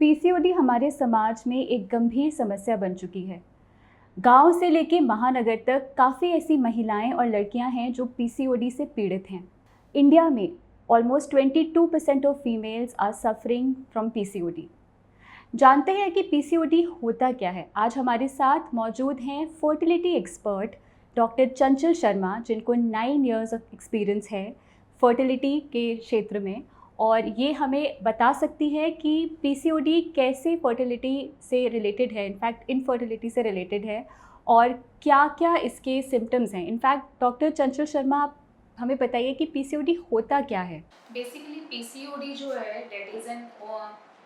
PCOD हमारे समाज में एक गंभीर समस्या बन चुकी है। गांव से लेकर महानगर तक काफ़ी ऐसी महिलाएं और लड़कियां हैं जो पीसीओडी से पीड़ित हैं। इंडिया में almost 22% of females are suffering from PCOD. जानते हैं कि पीसीओडी होता क्या है। आज हमारे साथ मौजूद हैं फर्टिलिटी एक्सपर्ट डॉक्टर चंचल शर्मा, जिनको 9 इयर्स ऑफ एक्सपीरियंस है फर्टिलिटी के क्षेत्र में, और ये हमें बता सकती है कि पीसीओडी कैसे फर्टिलिटी से रिलेटेड है, इनफैक्ट इनफर्टिलिटी से रिलेटेड है, और क्या क्या इसके सिम्टम्स हैं। इनफैक्ट डॉक्टर चंचल शर्मा, आप हमें बताइए कि पीसीओडी होता क्या है। बेसिकली पीसीओडी जो है that is an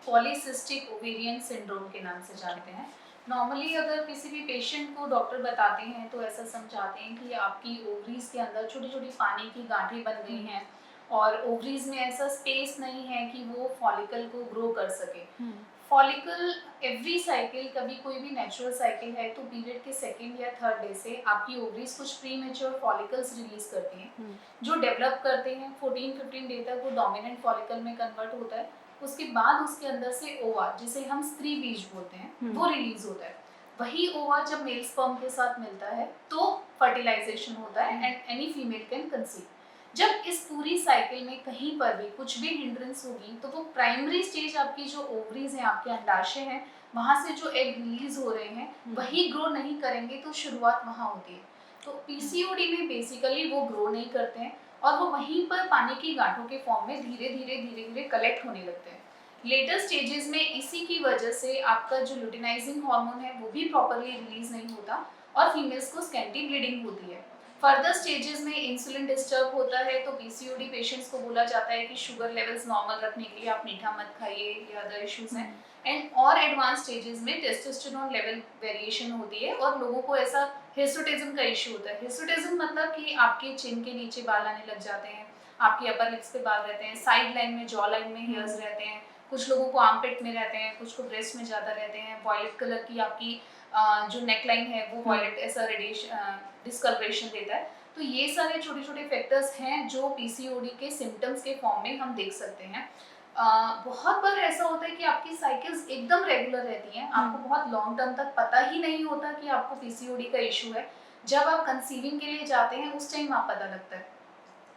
polycystic ovarian syndrome के नाम से जानते हैं। नॉर्मली अगर किसी भी पेशेंट को डॉक्टर बताते हैं तो ऐसा समझाते हैं कि आपकी ओवरीज के अंदर छोटी छोटी पानी की गांठें बन गई हैं और ओवरीज में ऐसा स्पेस नहीं है कि वो फॉलिकल को ग्रो कर सके। फॉलिकल एवरी साइकिल, कभी कोई भी नेचुरल साइकिल है तो पीरियड के सेकेंड या थर्ड डे से आपकी ओवरीज कुछ प्री मेच्योर फॉलिकल्स रिलीज करती हैं जो डेवलप करते हैं। 14-15 डे तक वो डोमिनेंट फॉलिकल में कन्वर्ट होता है। उसके बाद उसके अंदर से ओवा, जिसे हम स्त्री बीज बोलते हैं, वो रिलीज होता है। वही ओवा जब मेल स्पर्म के साथ मिलता है तो फर्टिलाइजेशन होता है and any female can conceive. जब इस पूरी साइकिल में कहीं पर भी कुछ भी हिंड्रेंस होगी तो वो प्राइमरी स्टेज आपकी जो ओवरीज हैं, आपके अंडाशय हैं, वहां से जो एग रिलीज हो रहे हैं वही ग्रो नहीं करेंगे, तो शुरुआत वहां होती है। तो पीसीओडी में बेसिकली वो ग्रो नहीं करते हैं और वो वहीं पर पानी की गांठों के फॉर्म में धीरे धीरे कलेक्ट होने लगते हैं। लेटर स्टेजेस में इसी की वजह से आपका जो ल्यूटिनाइजिंग हार्मोन है वो भी प्रॉपरली रिलीज नहीं होता और फीमेल्स को स्कैंटी ब्लीडिंग होती है। फर्दर स्टेजेस में इंसुलिन डिस्टर्ब होता है तो पीसीओडी पेशेंट्स को बोला जाता है कि शुगर लेवल्स नॉर्मल रखने के लिए आप मीठा मत खाइए, या अदर इश्यूज हैं। एंड और एडवांस स्टेजेस में टेस्टोस्टेरोन लेवल वेरिएशन होती है और लोगों को ऐसा हिर्सुटिज्म का इशू होता है। हिर्सुटिज्म मतलब कि आपके चिन के नीचे बाल आने लग जाते हैं, आपकी अपर लिप्स पे बाल रहते हैं, साइड लाइन में, जॉ लाइन में हेयर्स रहते हैं, कुछ लोगों को आर्मपिट में रहते हैं, कुछ को ब्रेस्ट में ज़्यादा रहते हैं। वॉयलेट कलर की आपकी जो नेकलाइन है वो वॉयलेट ऐसा डिस्कलरेशन देता है। तो ये सारे छोटे छोटे फैक्टर्स हैं जो पीसीओडी के सिम्टम्स के फॉर्म में हम देख सकते हैं। बहुत बार ऐसा होता है कि आपकी साइकिल्स एकदम रेगुलर रहती हैं, आपको बहुत लॉन्ग टर्म तक पता ही नहीं होता कि आपको पीसीओडी का इशू है। जब आप कंसीविंग के लिए जाते हैं उस टाइम आप पता लगता है।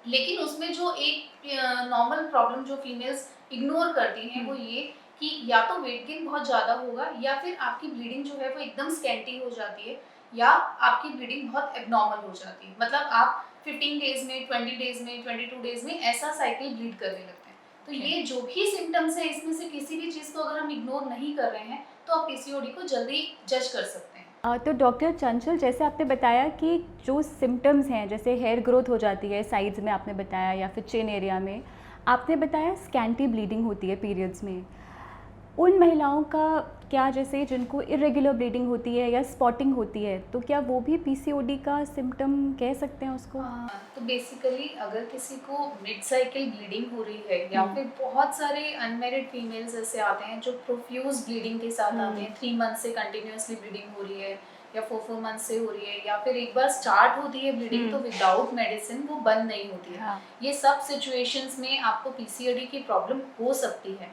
लेकिन उसमें जो एक नॉर्मल प्रॉब्लम जो फीमेल्स इग्नोर करती हैं वो ये कि या तो वेट गेन बहुत ज़्यादा होगा या फिर आपकी ब्लीडिंग जो है वो एकदम स्कैंटी हो जाती है, या आपकी ब्लीडिंग बहुत एबनॉर्मल हो जाती है। मतलब आप 15 डेज में, 20 डेज में, 22 डेज में ऐसा साइकिल ब्लीड करने लगते हैं। तो ये जो भी सिम्टम्स है इसमें से किसी भी चीज़ को अगर हम इग्नोर नहीं कर रहे हैं तो आप पीसीओडी को जल्दी जज कर सकते हैं। तो डॉक्टर चंचल, जैसे आपने बताया कि जो सिम्टम्स हैं, जैसे हेयर ग्रोथ हो जाती है साइड्स में आपने बताया, या फिर चिन एरिया में आपने बताया स्कैंटी ब्लीडिंग होती है पीरियड्स में, उन महिलाओं का क्या, जैसे जिनको इरेगुलर ब्लीडिंग होती है या स्पॉटिंग होती है, तो क्या वो भी पीसीओडी का सिम्टम कह सकते हैं उसको? तो बेसिकली अगर किसी को मिड साइकिल ब्लीडिंग हो रही है या फिर बहुत सारे अनमेरिड फीमेल्स ऐसे आते हैं जो प्रोफ्यूज ब्लीडिंग के साथ आते हैं, 3 मंथ से कंटिन्यूसली ब्लीडिंग हो रही है या 4 मंथ से हो रही है, या फिर एक बार स्टार्ट होती है ब्लीडिंग तो विदाउट मेडिसिन वो बंद नहीं होती है। ये सब सिचुएशंस में आपको पीसीओडी की प्रॉब्लम हो सकती है।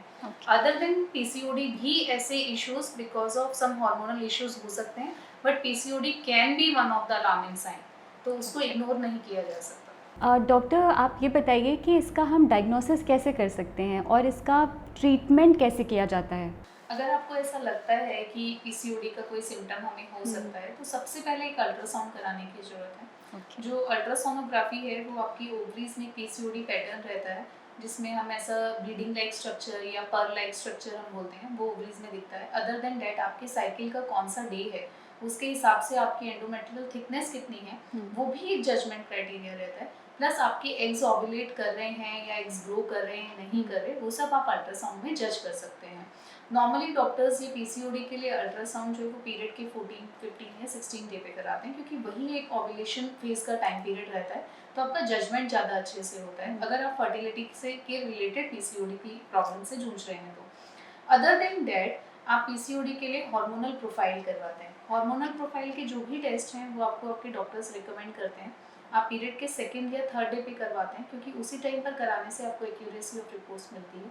अदर देन पीसीओडी भी ऐसे issues because of some hormonal issues हो सकते हैं, but PCOD can be one of the alarming sign, तो उसको इग्नोर नहीं किया जा सकता। डॉक्टर, आप ये बताइए कि इसका हम डायग्नोसिस कैसे कर सकते हैं और इसका ट्रीटमेंट कैसे किया जाता है? अगर आपको ऐसा लगता है कि पीसीओडी का कोई सिम्टम हमें हो सकता है तो सबसे पहले एक अल्ट्रासाउंड कराने की ज़रूरत है। जो अल्ट्रासोनोग्राफी है वो आपकी ओवरीज में पीसीओडी पैटर्न रहता है, जिसमें हम ऐसा ब्लीडिंग लाइक स्ट्रक्चर या पर्ल लाइक स्ट्रक्चर हम बोलते हैं, वो ओवरीज में दिखता है। अदर देन डैट आपके साइकिल का कौन सा डे है उसके हिसाब से आपकी एंडोमेट्रियल थिकनेस कितनी है वो भी एक जजमेंट क्राइटेरिया रहता है। प्लस आपके एग्स ओवुलेट कर रहे हैं या एग्स ग्रो कर रहे हैं नहीं कर रहे, वो सब आप अल्ट्रासाउंड में जज कर सकते हैं। नॉर्मली डॉक्टर्स ये पीसीओडी के लिए अल्ट्रासाउंड जो है वो पीरियड के 14, 15 या 16 डे पे कराते हैं, क्योंकि वही एक ओव्यूलेशन फेज का टाइम पीरियड रहता है, तो आपका जजमेंट ज़्यादा अच्छे से होता है अगर आप फर्टिलिटी से के रिलेटेड पीसीओडी की प्रॉब्लम से जूझ रहे हैं तो। अदर देन डैट आप पीसीओडी के लिए हार्मोनल प्रोफाइल करवाते हैं। हार्मोनल प्रोफाइल के जो भी टेस्ट हैं वो आपको आपके डॉक्टर्स रिकमेंड करते हैं। आप पीरियड के सेकंड या थर्ड डे पे करवाते हैं, क्योंकि उसी टाइम पर कराने से आपको एक्यूरेसी ऑफ रिपोर्ट्स मिलती है।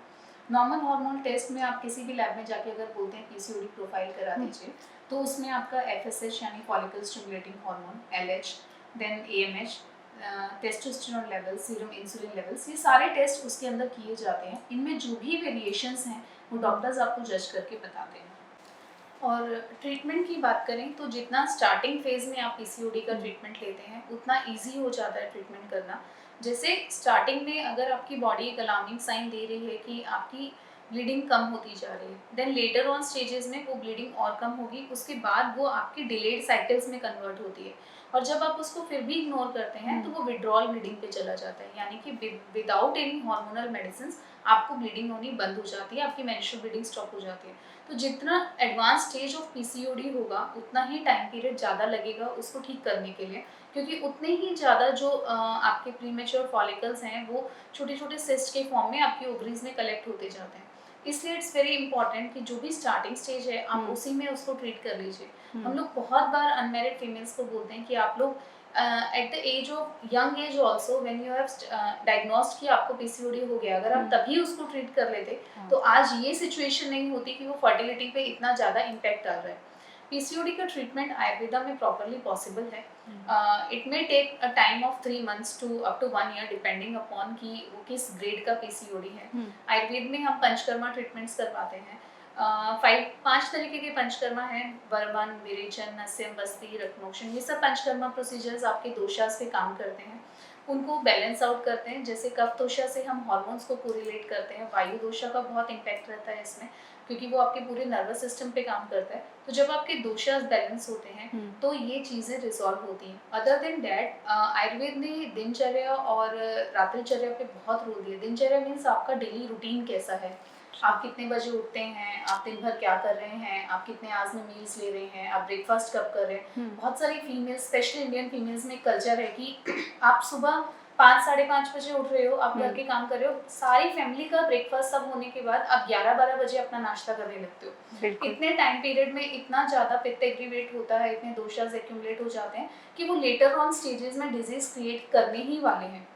नॉर्मल हार्मोन टेस्ट में आप किसी भी लैब में जाके अगर बोलते हैं पीसीओडी प्रोफाइल करा दीजिए, तो उसमें आपका एफएसएच यानी follicle stimulating hormone, LH, then AMH, testosterone levels, serum insulin levels, ये सारे टेस्ट उसके अंदर किए जाते हैं। इनमें जो भी वेरिएशंस हैं वो डॉक्टर्स आपको जज करके बताते हैं। और ट्रीटमेंट की बात करें तो जितना स्टार्टिंग फेज में आप पीसीओडी का ट्रीटमेंट लेते हैं उतना इजी हो जाता है ट्रीटमेंट करना। जैसे स्टार्टिंग में अगर आपकी बॉडी एक अलार्मिंग साइन दे रही है कि आपकी ब्लीडिंग कम होती जा रही है, देन लेटर ऑन स्टेजेस में वो ब्लीडिंग और कम होगी, उसके बाद वो आपकी डिलेड साइकिल्स में कन्वर्ट होती है, और जब आप उसको फिर भी इग्नोर करते हैं तो वो विड्रॉल ब्लीडिंग पे चला जाता है, यानी कि विदाउट एनी हार्मोनल मेडिसिन आपको ब्लीडिंग होनी बंद हो जाती है, आपकी मेंस्ट्रुअल ब्लीडिंग स्टॉप हो जाती है। तो जितना एडवांस स्टेज ऑफ पीसीओडी होगा उतना ही टाइम पीरियड ज़्यादा लगेगा उसको ठीक करने के लिए, क्योंकि उतने ही ज़्यादा जो आपके प्रीमेच्योर फॉलिकल्स हैं वो छोटे छोटे सिस्ट के फॉर्म में आपकी ओवरीज में कलेक्ट होते जाते हैं। इसलिए इट्स वेरी इंपॉर्टेंट कि जो भी स्टार्टिंग स्टेज है आप उसी में उसको ट्रीट कर लीजिए। हम लोग बहुत बार अनमेरिड फीमेल्स को बोलते हैं कि आप लोग at the age of young age also when you have diagnosed कि आपको पीसीओडी हो गया, अगर आप तभी उसको ट्रीट कर लेते तो आज ये सिचुएशन नहीं होती कि वो फर्टिलिटी पे इतना ज़्यादा इम्पैक्ट डाल रहा है। पीसीओडी का ट्रीटमेंट आयुर्वेदा में प्रॉपरली पॉसिबल है। It may take a time of 3 months to up to 1 year depending upon कि वो किस ग्रेड का पीसीओडी है। आयुर्वेद में हम पंचकर्मा ट्रीटमेंट्स करवाते हैं। 5 तरीके के पंचकर्मा हैं, वर्मन, विरेचन, नस्यम, बस्ती, रत्नोक्षण, ये सब पंचकर्मा प्रोसीजर्स आपके दोषास पे काम करते हैं, उनको बैलेंस आउट करते हैं। जैसे कफ दोषा से हम हार्मोन्स को कोरिलेट करते हैं, वायु दोषा का बहुत इम्पैक्ट रहता है इसमें, क्योंकि वो आपके पूरे नर्वस सिस्टम पे काम करता है। तो जब आपके दोषास बैलेंस होते हैं तो ये चीज़ें रिजॉल्व होती हैं। अदर देन डैट आयुर्वेद ने दिनचर्या और रात्रिचर्या पे बहुत रोल दिया। दिनचर्या मीन्स आपका डेली रूटीन कैसा है, आप कितने बजे उठते हैं, आप दिन भर क्या कर रहे हैं, आप कितने आवर्स में मील्स ले रहे हैं, आप ब्रेकफास्ट कब कर रहे हैं। बहुत सारी फीमेल्स, स्पेशली इंडियन फीमेल्स में कल्चर है कि आप सुबह 5 साढ़े 5 बजे उठ रहे हो, आप घर के काम कर रहे हो, सारी फैमिली का ब्रेकफास्ट सब होने के बाद आप 11-12 बजे अपना नाश्ता करने लगते हो। इतने टाइम पीरियड में इतना ज़्यादा पित्त एग्रीवेट होता है, इतने दोषास एक्यूमुलेट हो जाते हैं कि वो लेटर ऑन स्टेजेस में डिजीज क्रिएट करने ही वाले हैं।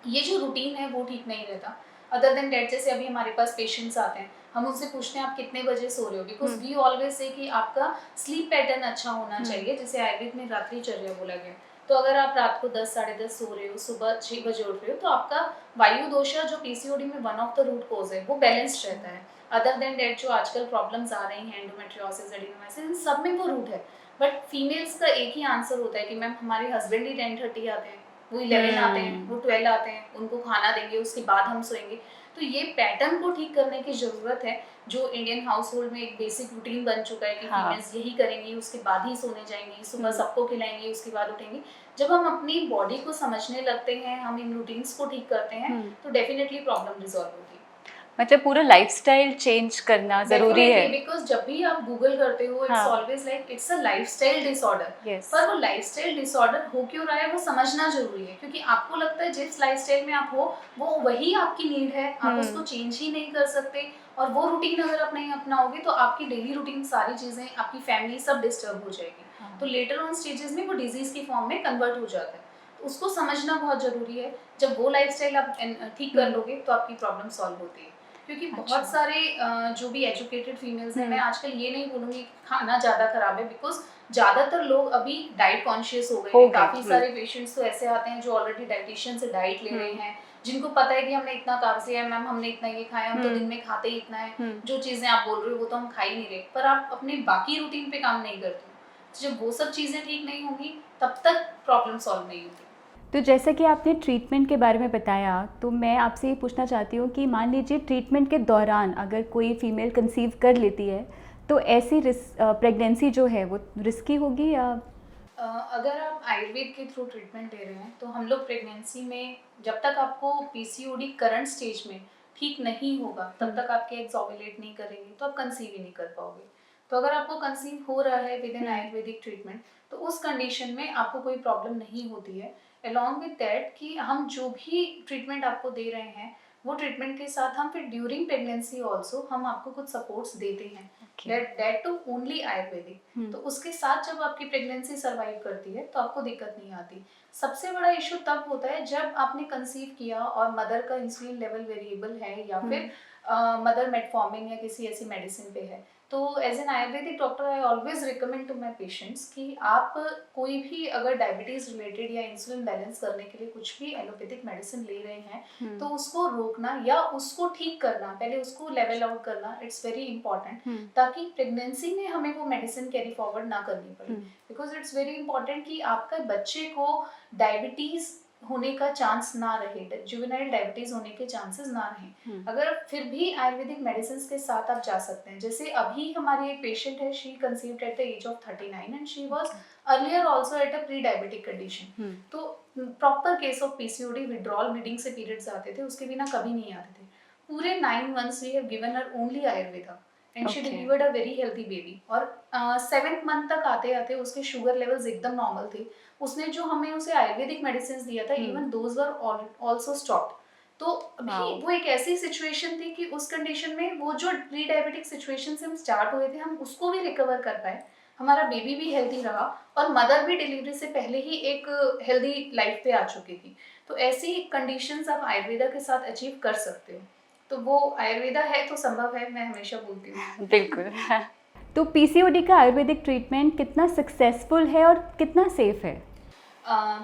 ये जो रूटीन है वो ठीक नहीं रहता। अदर देन डेट, जैसे अभी हमारे पास पेशेंट्स आते हैं, हम उनसे पूछते हैं आप कितने बजे सो रहे हो, बिकॉज वी ऑलवेज से कि आपका स्लीप पैटर्न अच्छा होना चाहिए, जिसे आयुर्वेद में रात्रिचर्या बोला गया। तो अगर आप रात को 10 साढ़े 10 सो रहे हो, सुबह 6 बजे उठ रहे हो, तो आपका वायु दोषा जो पीसीओडी में one of the root cause है वो बैलेंस्ड रहता है। अदर देन डेट जो आजकल प्रॉब्लम्स आ रही हैं, एंडोमेट्रियोसिस, एडिनोमाइसिस, इन सब में वो रूट है। बट फीमेल्स का एक ही आंसर होता है कि मैम हमारे हस्बैंड ही 10:30 आते हैं, वो 11 आते हैं, वो 12 आते हैं, उनको खाना देंगे उसके बाद हम सोएंगे। तो ये पैटर्न को ठीक करने की ज़रूरत है, जो इंडियन हाउस होल्ड में एक बेसिक रूटीन बन चुका है कि फीमेल्स यही करेंगी, उसके बाद ही सोने जाएंगी, सुबह सबको खिलाएंगी, उसके बाद उठेंगी। जब हम अपनी बॉडी को समझने लगते हैं, हम इन रूटीन्स को ठीक करते हैं, तो डेफिनेटली प्रॉब्लम रिजॉल्व होती है। मतलब पूरा लाइफस्टाइल चेंज करना जरूरी है, बिकॉज जब भी आप गूगल करते हो it's always like it's a lifestyle disorder. पर वो लाइफस्टाइल डिसऑर्डर हो क्यों रहा है वो समझना जरूरी है, क्योंकि आपको लगता है जिस लाइफस्टाइल में आप हो वो वही आपकी नीड है, आप उसको चेंज ही नहीं कर सकते। और वो रूटीन अगर आप नहीं अपनाओगे तो आपकी डेली रूटीन, सारी चीजें, आपकी फैमिली सब डिस्टर्ब हो जाएगी। तो लेटर ऑन स्टेजेस में वो डिजीज की फॉर्म में कन्वर्ट हो जाता है। तो उसको समझना बहुत जरूरी है। जब वो लाइफस्टाइल आप ठीक कर लोगे तो आपकी प्रॉब्लम सॉल्व होती है। क्योंकि बहुत सारे जो भी एजुकेटेड फीमेल्स हैं, मैं आजकल ये नहीं बोलूँगी खाना ज़्यादा खराब है, बिकॉज ज़्यादातर लोग अभी डाइट कॉन्शियस हो गए हैं। काफ़ी सारे पेशेंट्स तो ऐसे आते हैं जो ऑलरेडी डाइटिशियन से डाइट ले रहे हैं, जिनको पता है कि हमने इतना कार्ब्स लिया है, मैम हमने इतना ये खाया, हम तो दिन में खाते ही इतना है, जो चीज़ें आप बोल रहे हो वो तो हम खा ही नहीं रहे, पर आप अपने बाकी रूटीन पे काम नहीं करते। तो जब वो सब चीज़ें ठीक नहीं होंगी तब तक प्रॉब्लम सॉल्व नहीं होती। तो जैसा कि आपने ट्रीटमेंट के बारे में बताया, तो मैं आपसे ये पूछना चाहती हूँ कि मान लीजिए ट्रीटमेंट के दौरान अगर कोई फीमेल कंसीव कर लेती है तो ऐसी प्रेगनेंसी जो है वो रिस्की होगी या? अगर आप आयुर्वेद के थ्रू ट्रीटमेंट ले रहे हैं तो हम लोग प्रेगनेंसी में जब तक आपको पीसीओडी करंट स्टेज में ठीक नहीं होगा तब तक आपके एग्स ओव्यूलेट नहीं करेंगे, तो आप कंसीव ही नहीं कर पाओगे। तो अगर आपको कंसीव हो रहा है विद इन आयुर्वेदिक ट्रीटमेंट तो उस कंडीशन में आपको कोई प्रॉब्लम नहीं होती है। अलॉन्ग विद दैट कि हम जो भी ट्रीटमेंट आपको दे रहे हैं वो ट्रीटमेंट के साथ हम फिर ड्यूरिंग प्रेगनेंसी ऑल्सो हम आपको कुछ सपोर्ट्स देते हैं, दैट टू ओनली आयुर्वेदिक। तो उसके साथ जब आपकी प्रेगनेंसी सर्वाइव करती है तो आपको दिक्कत नहीं आती। सबसे बड़ा इशू तब होता है जब आपने कंसीव किया और मदर का इंसुलिन लेवल वेरिएबल है या फिर मदर मेटफॉर्मिन या किसी ऐसी मेडिसिन पे है। तो as an Ayurvedic doctor I always recommend to my patients कि आप कोई भी अगर डायबिटीज रिलेटेड या इंसुलिन बैलेंस करने के लिए कुछ भी एलोपैथिक मेडिसिन ले रहे हैं तो उसको रोकना या उसको ठीक करना, पहले उसको लेवल आउट करना, इट्स वेरी इंपॉर्टेंट, ताकि प्रेगनेंसी में हमें वो मेडिसिन कैरी फॉरवर्ड ना करनी पड़े। बिकॉज इट्स वेरी इंपॉर्टेंट कि आपका बच्चे को डायबिटीज होने का चांस ना रहे, जुवेनाइल डायबिटीज होने के चांसेस ना रहे। अगर फिर भी आयुर्वेदिक मेडिसिन के साथ आप जा सकते हैं। जैसे अभी हमारी एक पेशेंट है, she conceived at the age of 39 and she was earlier also at a pre diabetic condition. तो proper case of PCOD, withdrawal bleeding से पीरियड्स आते थे, उसके बिना कभी नहीं आते थे। पूरे 9 months we have given her only Ayurveda and she delivered a very healthy baby. और 7th month तक आते आते उसके शुगर लेवल्स एकदम नॉर्मल थे। उसने जो हमें उसे आयुर्वेदिक मेडिसिन दिया था, even those were also stopped. तो अभी वो एक ऐसी सिचुएशन थी कि उस कंडीशन में वो जो प्री डायबिटिक सिचुएशन से हम स्टार्ट हुए थे, हम उसको भी रिकवर कर पाए, हमारा बेबी भी हेल्दी रहा और मदर भी डिलीवरी से पहले ही एक हेल्दी लाइफ पे आ चुकी थी। तो ऐसी कंडीशंस आप आयुर्वेदा के साथ अचीव कर सकते हो। तो वो आयुर्वेदा है तो संभव है, मैं हमेशा बोलती हूँ। बिल्कुल। तो पीसीओडी का आयुर्वेदिक ट्रीटमेंट कितना सक्सेसफुल है और कितना सेफ है?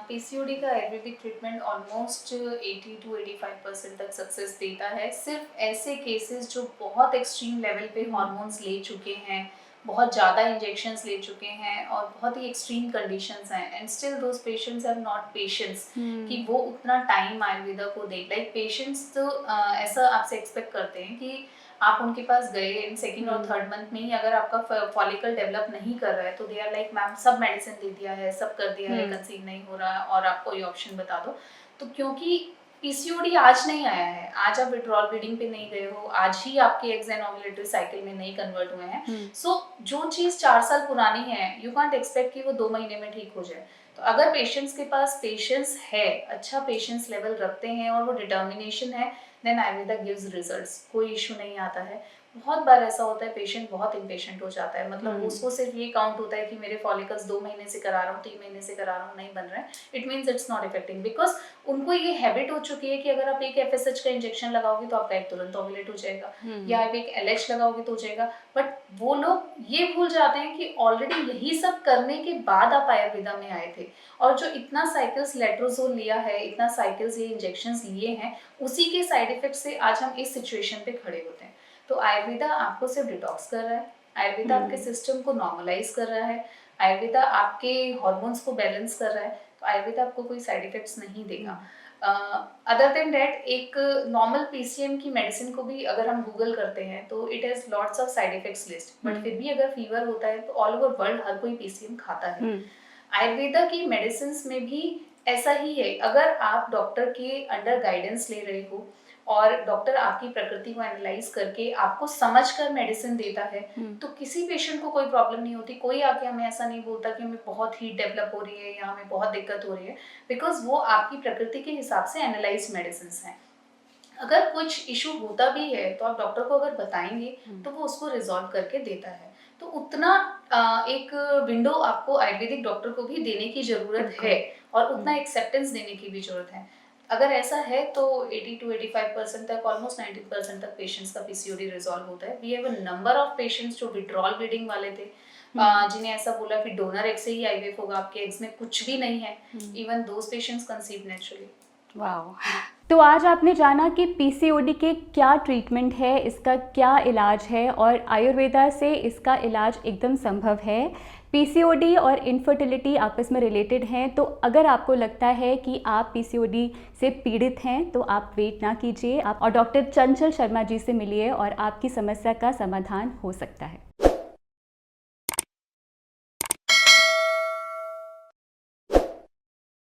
पीसीओडी का आयुर्वेदिक ट्रीटमेंट ऑलमोस्ट 80 to 85% तक सक्सेस देता है। सिर्फ ऐसे केसेस जो बहुत एक्सट्रीम लेवल पे हार्मोन्स ले चुके हैं, बहुत ज़्यादा इंजेक्शंस ले चुके हैं और बहुत ही एक्सट्रीम कंडीशंस हैं, and still those patients have not patience कि वो उतना टाइम आयुर्वेदा को दे। लाइक पेशेंट्स तो ऐसा आपसे एक्सपेक्ट करते हैं कि आप उनके पास गए इन 2nd और 3rd मंथ में ही अगर आपका फॉलिकल डेवलप नहीं कर रहा है तो दे आर लाइक मैम सब मेडिसिन दे दिया है, सब कर दिया है, कंसीव नहीं हो रहा और आप कोई ऑप्शन बता दो। तो क्योंकि पीसीओडी आज नहीं आया है, आज आप विड्रॉल ब्लीडिंग पे नहीं गए हो, आज ही आपके एग्स एंड ओव्यूलेटरी साइकिल में नहीं कन्वर्ट हुए हैं। सो जो चीज़ 4 साल पुरानी है, यू कांट एक्सपेक्ट कि वो 2 महीने में ठीक हो जाए। तो अगर पेशेंट्स के पास पेशेंस है, अच्छा पेशेंस लेवल रखते हैं और वो डिटर्मिनेशन है, देन आयुर्वेदा गिव्स रिजल्ट्स, कोई इशू नहीं आता है। बहुत बार ऐसा होता है पेशेंट बहुत इम्पेशेंट हो जाता है, मतलब उसको सिर्फ ये काउंट होता है कि मेरे फॉलिकल्स 2 महीने से करा रहा हूँ, 3 महीने से करा रहा हूँ, नहीं बन रहा है, it means it's not affecting. Because उनको ये हैबिट हो चुकी है कि अगर आप एक FSH का इंजेक्शन लगाओगे तो आपका एक तुरंत ओव्यूलेट हो जाएगा, या आप एक LH लगाओगे तो हो जाएगा। बट वो लोग ये भूल जाते हैं कि ऑलरेडी यही सब करने के बाद आप आयुर्वेदा में आए थे, और जो इतना साइकिल्स लेट्रोजोल लिया है, इतना साइकिल्स ये इंजेक्शंस लिए हैं, उसी के साइड इफेक्ट से आज हम इस सिचुएशन पे खड़े होते हैं। तो आयुर्वेदा आपको सिर्फ डिटॉक्स कर रहा है, आयुर्वेदा आपके सिस्टम को नॉर्मलाइज कर रहा है, आयुर्वेदा आपके हार्मोन्स को बैलेंस कर रहा है। तो आयुर्वेदा आपको कोई साइड इफेक्ट्स नहीं देगा। अदर देन डैट एक नॉर्मल PCM की मेडिसिन को भी अगर हम गूगल करते हैं तो it has lots of side effects list, but फिर भी अगर फीवर होता है तो ऑल ओवर वर्ल्ड हर कोई PCM खाता है। आयुर्वेदा की मेडिसिन में भी ऐसा ही है, अगर आप डॉक्टर के अंडर गाइडेंस ले रहे हो और डॉक्टर आपकी प्रकृति को एनालाइज करके आपको समझकर मेडिसिन देता है तो किसी पेशेंट को कोई प्रॉब्लम नहीं होती। कोई आके हमें ऐसा नहीं बोलता कि हमें बहुत हीट डेवलप हो रही है या हमें बहुत दिक्कत हो रही है, बिकॉज वो आपकी प्रकृति के हिसाब से एनालाइज मेडिसिन हैं। अगर कुछ इशू होता भी है तो आप डॉक्टर को अगर बताएंगे तो वो उसको रिजॉल्व करके देता है। तो उतना एक विंडो आपको आयुर्वेदिक डॉक्टर को भी देने की जरूरत है और उतना एक्सेप्टेंस देने की भी जरूरत है। अगर ऐसा है तो 80 to 85% तक, ऑलमोस्ट 90% तक पेशेंट्स का पीसीओडी रिजॉल्व होता है। We have a number of patients जो विड्रॉल ब्लीडिंग वाले थे, जिन्हें ऐसा बोला कि डोनर एग से ही IVF होगा, आपके एग्स में कुछ भी नहीं है, even those patients conceive naturally. Wow. तो आज आपने जाना कि पीसीओडी के क्या ट्रीटमेंट है, इसका क्या इलाज है और आयुर्वेदा से इसका इलाज एकदम संभव है। पीसीओडी और इनफर्टिलिटी आपस में रिलेटेड हैं, तो अगर आपको लगता है कि आप पीसीओडी से पीड़ित हैं तो आप वेट ना कीजिए, आप और डॉक्टर चंचल शर्मा जी से मिलिए और आपकी समस्या का समाधान हो सकता है।